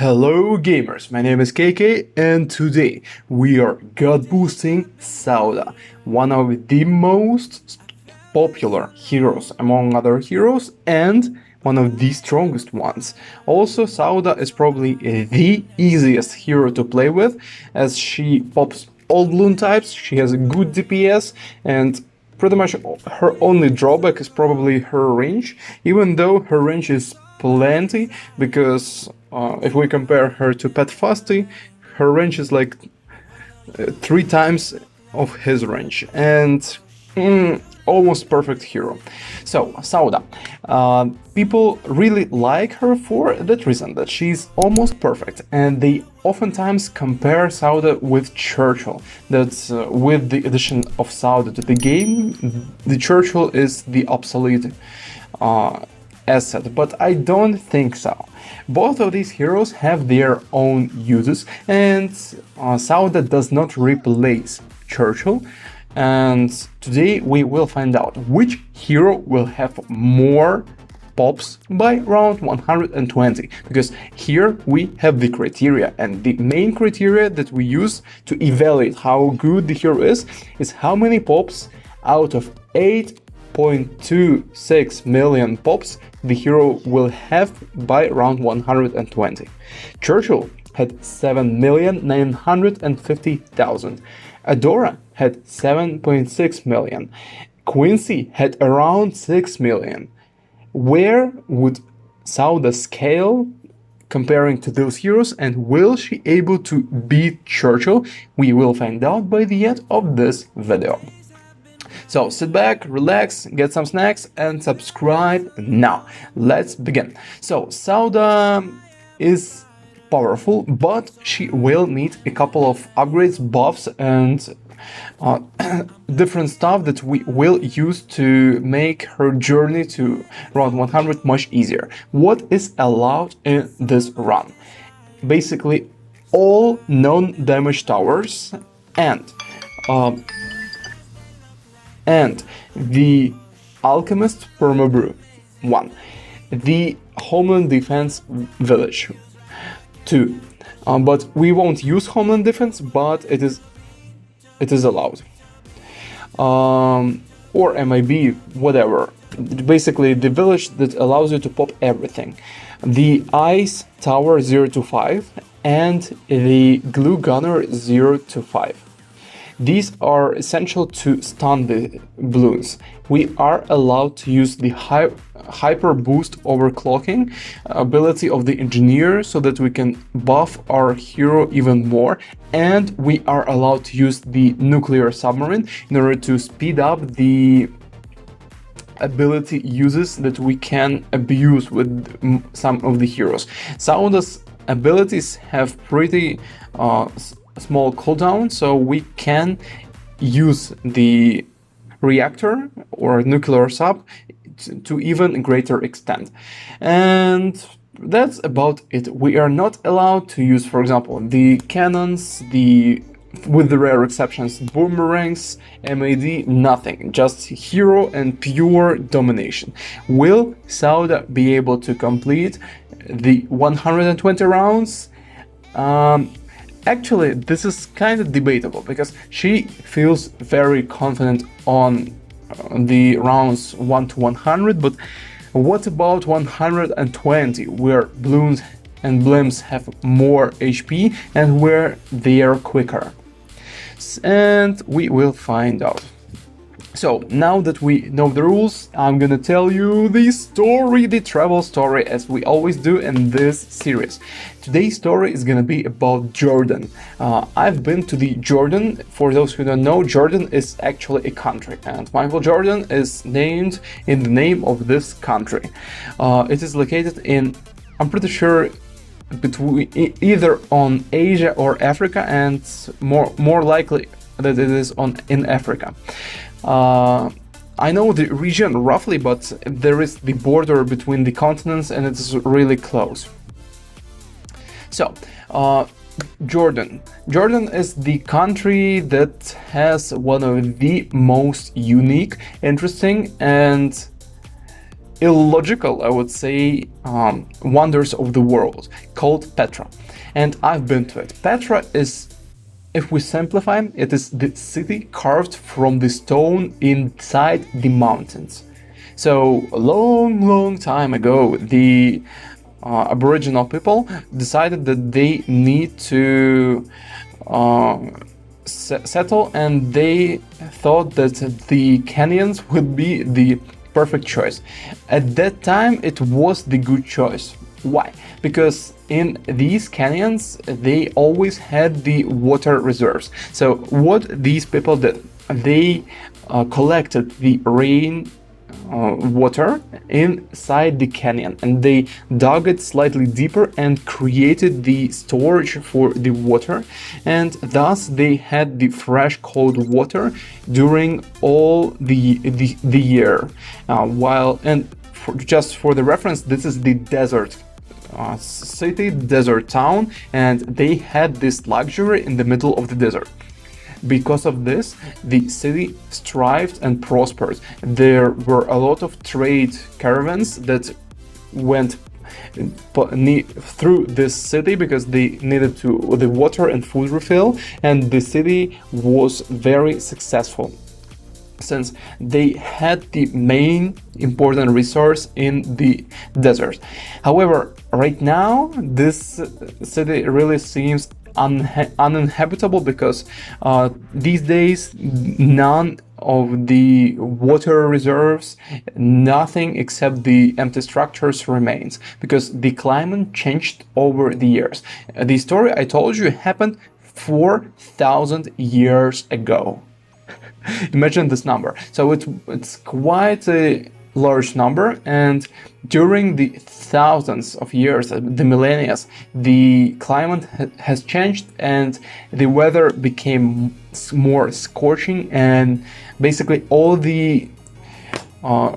Hello gamers, my name is KK and today we are god boosting Sauda, one of the most popular heroes among other heroes and one of the strongest ones. Also, Sauda is probably the easiest hero to play with as she pops all balloon types, she has a good DPS, and pretty much her only drawback is probably her range, even though her range is plenty, because if we compare her to Pet Fusty, her range is like 3 times of his range, and almost perfect hero. So, Sauda. People really like her for that reason, that she's almost perfect, and they oftentimes compare Sauda with Churchill. That's with the addition of Sauda to the game, the Churchill is the obsolete asset, but I don't think so. Both of these heroes have their own uses, and Sauda does not replace Churchill. And today we will find out which hero will have more pops by round 120, because here we have the criteria, and the main criteria that we use to evaluate how good the hero is how many pops out of 8.26 million pops the hero will have by round 120. Churchill had 7,950,000. Adora had 7.6 million. Quincy had around 6 million. Where would Sauda scale comparing to those heroes, and will she able to beat Churchill? We will find out by the end of this video. So sit back, relax, get some snacks and subscribe now. Let's begin. So Sauda is powerful, but she will need a couple of upgrades, buffs and different stuff that we will use to make her journey to round 100 much easier. What is allowed in this run? Basically all non-damage towers and the Alchemist Permabrew 1, the Homeland Defense Village 2, but we won't use Homeland Defense, but it is allowed, or MIB, whatever. Basically the village that allows you to pop everything, the Ice Tower 0 to 5 and the Glue Gunner 0 to 5. These are essential to stun the balloons. We are allowed to use the hyper boost overclocking ability of the engineer so that we can buff our hero even more, and we are allowed to use the nuclear submarine in order to speed up the ability uses that we can abuse with some of the heroes. Sauda's abilities have pretty small cooldown, so we can use the reactor or nuclear sub to even greater extent. And that's about it. We are not allowed to use, for example, the cannons, with the rare exceptions, boomerangs, MAD, nothing, just hero and pure domination. Will Sauda be able to complete the 120 rounds? Actually, this is kind of debatable, because she feels very confident on the rounds 1 to 100, but what about 120, where balloons and blimps have more HP and where they are quicker? And we will find out. So, now that we know the rules, I'm gonna tell you the story, the travel story, as we always do in this series. Today's story is gonna be about Jordan. I've been to the Jordan. For those who don't know, Jordan is actually a country, and Michael Jordan is named in the name of this country. It is located in, I'm pretty sure, between either on Asia or Africa, and more likely that it is in Africa. I know the region roughly, but there is the border between the continents and it's really close. So, Jordan. Jordan is the country that has one of the most unique, interesting and illogical, I would say, wonders of the world called Petra. And I've been to it. Petra is, if we simplify, it is the city carved from the stone inside the mountains. So a long time ago, the Aboriginal people decided that they need to settle, and they thought that the canyons would be the perfect choice. At that time, it was the good choice. Why? Because in these canyons, they always had the water reserves. So what these people did, they collected the rain water inside the canyon, and they dug it slightly deeper and created the storage for the water, and thus they had the fresh cold water during all the year. Just for the reference, this is the desert city, desert town, and they had this luxury in the middle of the desert. Because of this, the city thrived and prospered. There were a lot of trade caravans that went through this city because they needed the water and food refill, and the city was very successful since they had the main important resource in the desert. However, right now this city really seems uninhabitable because these days none of the water reserves, nothing except the empty structures remains because the climate changed over the years. The story I told you happened 4,000 years ago. Imagine this number. So it's quite a large number, and during the thousands of years, the millennia, the climate has changed and the weather became more scorching, and basically all the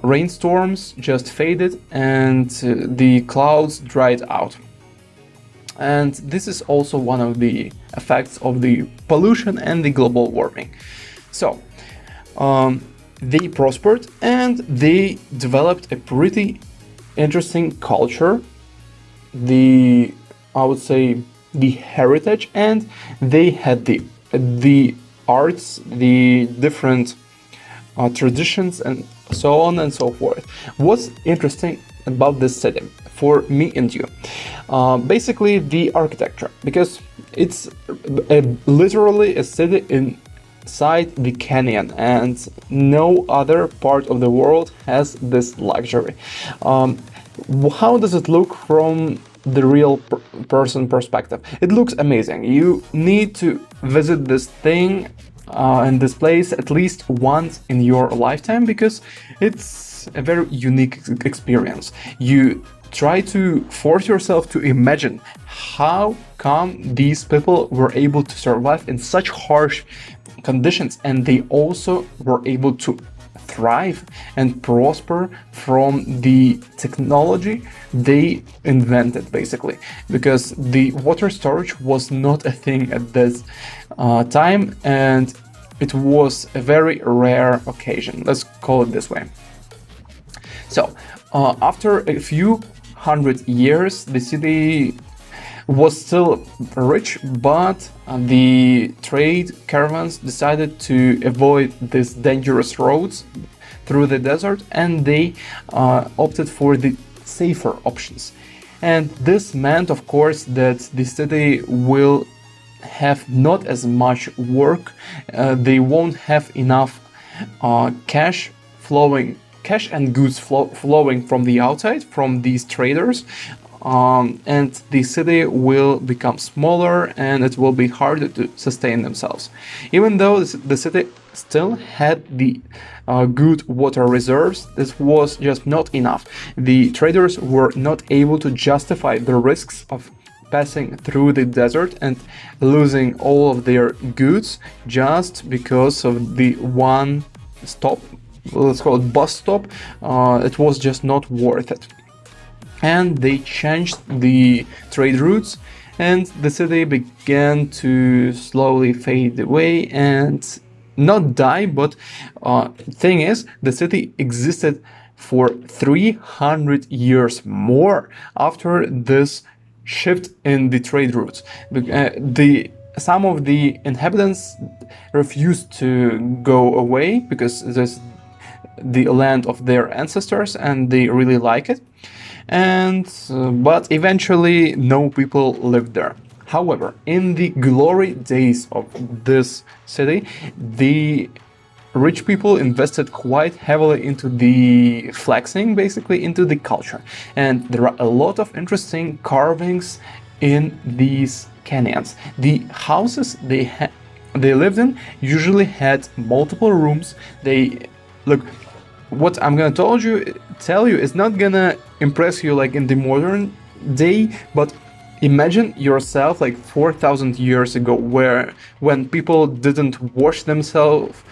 rainstorms just faded and the clouds dried out. And this is also one of the effects of the pollution and the global warming. So they prospered and they developed a pretty interesting culture, I would say the heritage, and they had the arts, the different traditions, and so on and so forth. What's interesting about this city for me and you? Basically the architecture, because it's literally a city inside the canyon, and no other part of the world has this luxury. How does it look from the real person perspective? It looks amazing. You need to visit this thing and this place at least once in your lifetime because it's a very unique experience. You try to force yourself to imagine how come these people were able to survive in such harsh conditions, and they also were able to thrive and prosper from the technology they invented, basically, because the water storage was not a thing at this time, and it was a very rare occasion, let's call it this way. So after a few hundred years, the city was still rich, but the trade caravans decided to avoid these dangerous roads through the desert, and they opted for the safer options. And this meant, of course, that the city will have not as much work, they won't have enough cash and goods flowing from the outside, from these traders, and the city will become smaller and it will be harder to sustain themselves. Even though the city still had the good water reserves, this was just not enough. The traders were not able to justify the risks of passing through the desert and losing all of their goods just because of the one stop, let's call it bus stop. It was just not worth it. And they changed the trade routes, and the city began to slowly fade away and not die, but thing is, the city existed for 300 years more after this shift in the trade routes. Some of the inhabitants refused to go away because this is the land of their ancestors and they really like it. But eventually no people lived there. However, in the glory days of this city, the rich people invested quite heavily into the flexing, basically into the culture. And there are a lot of interesting carvings in these canyons. The houses they lived in usually had multiple rooms. Look, what I'm gonna tell you is not gonna impress you like in the modern day, but imagine yourself like 4,000 years ago, when people didn't wash themselves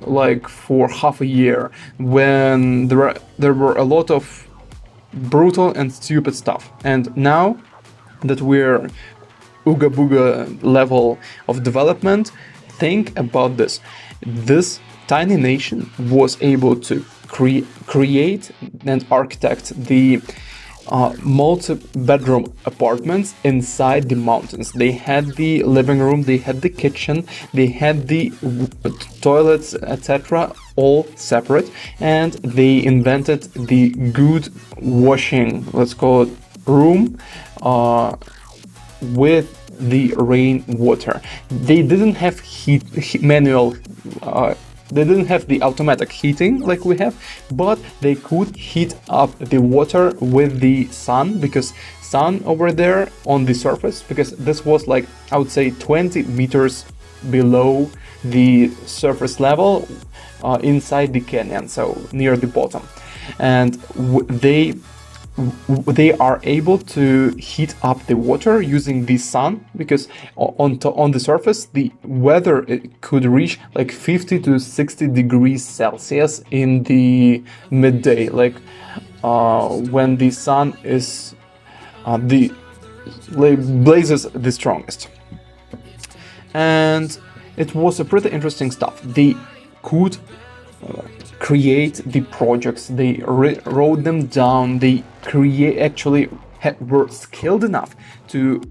like for half a year, when there were a lot of brutal and stupid stuff. And now that we're ooga booga level of development, think about this. This tiny nation was able to create and architect the multi-bedroom apartments inside the mountains. They had the living room, they had the kitchen, they had the toilets, etc., all separate, and they invented the good washing, let's call it, room with the rainwater. They didn't have manual. They didn't have the automatic heating like we have, but they could heat up the water with the sun, because sun over there on the surface, because this was like, I would say 20 meters below the surface level inside the canyon, so near the bottom. And they are able to heat up the water using the sun, because on the surface the weather, it could reach like 50 to 60 degrees Celsius in the midday, like when the sun is blazes the strongest. And it was a pretty interesting stuff. They could create the projects, they wrote them down, they were skilled enough to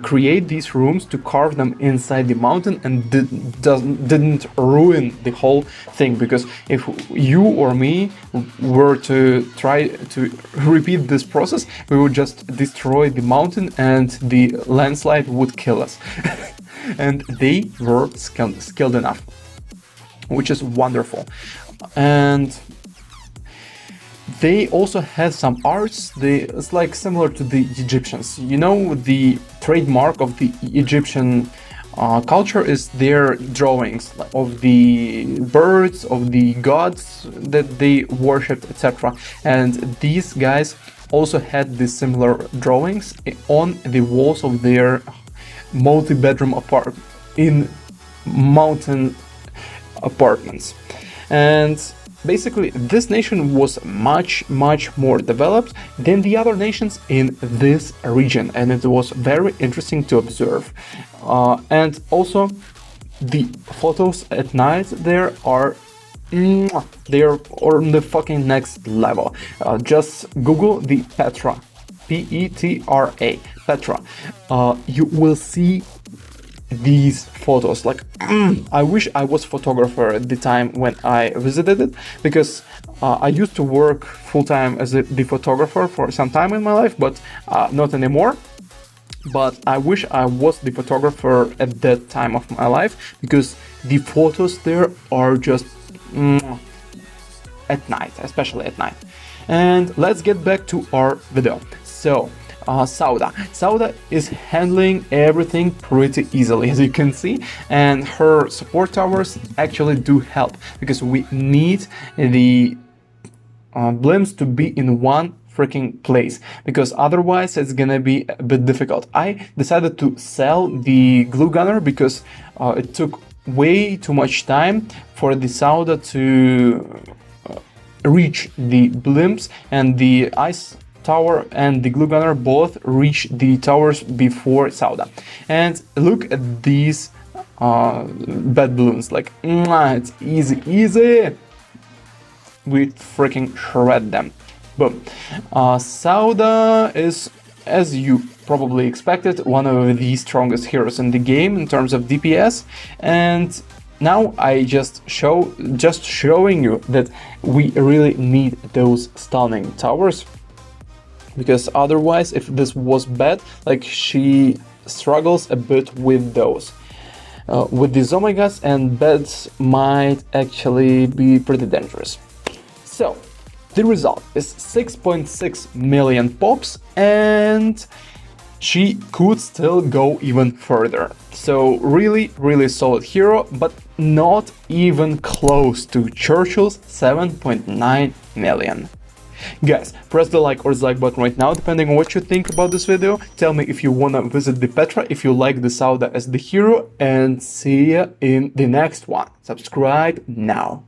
create these rooms, to carve them inside the mountain, and didn't ruin the whole thing. Because if you or me were to try to repeat this process, we would just destroy the mountain and the landslide would kill us. And they were skilled enough, which is wonderful. And they also had some arts. It's like similar to the Egyptians. You know, the trademark of the Egyptian culture is their drawings of the birds, of the gods that they worshipped, etc. And these guys also had these similar drawings on the walls of their multi-bedroom in mountain apartments. And basically this nation was much more developed than the other nations in this region, and it was very interesting to observe. And also the photos at night there are they're on the fucking next level. Just Google the Petra, Petra, Petra. You will see these photos. Like, I wish I was photographer at the time when I visited it, because I used to work full-time as the photographer for some time in my life, but not anymore. But I wish I was the photographer at that time of my life, because the photos there are just at night, especially at night. And let's get back to our video. So Sauda is handling everything pretty easily, as you can see, and her support towers actually do help, because we need the blimps to be in one freaking place, because otherwise it's gonna be a bit difficult. I decided to sell the glue gunner because it took way too much time for the Sauda to reach the blimps, and the ice tower and the glue gunner both reach the towers before Sauda. And look at these bed balloons, like it's easy. we freaking shred them. Boom. Sauda is, as you probably expected, one of the strongest heroes in the game in terms of DPS, and now I just showing you that we really need those stunning towers, because otherwise, if this was bad, like, she struggles a bit with those. With these omegas, and beds might actually be pretty dangerous. So, the result is 6.6 million pops, and she could still go even further. So really solid hero, but not even close to Churchill's 7.9 million. Guys, press the like or dislike button right now, depending on what you think about this video. Tell me if you wanna visit the Petra, if you like the Sauda as the hero, and see ya in the next one. Subscribe now.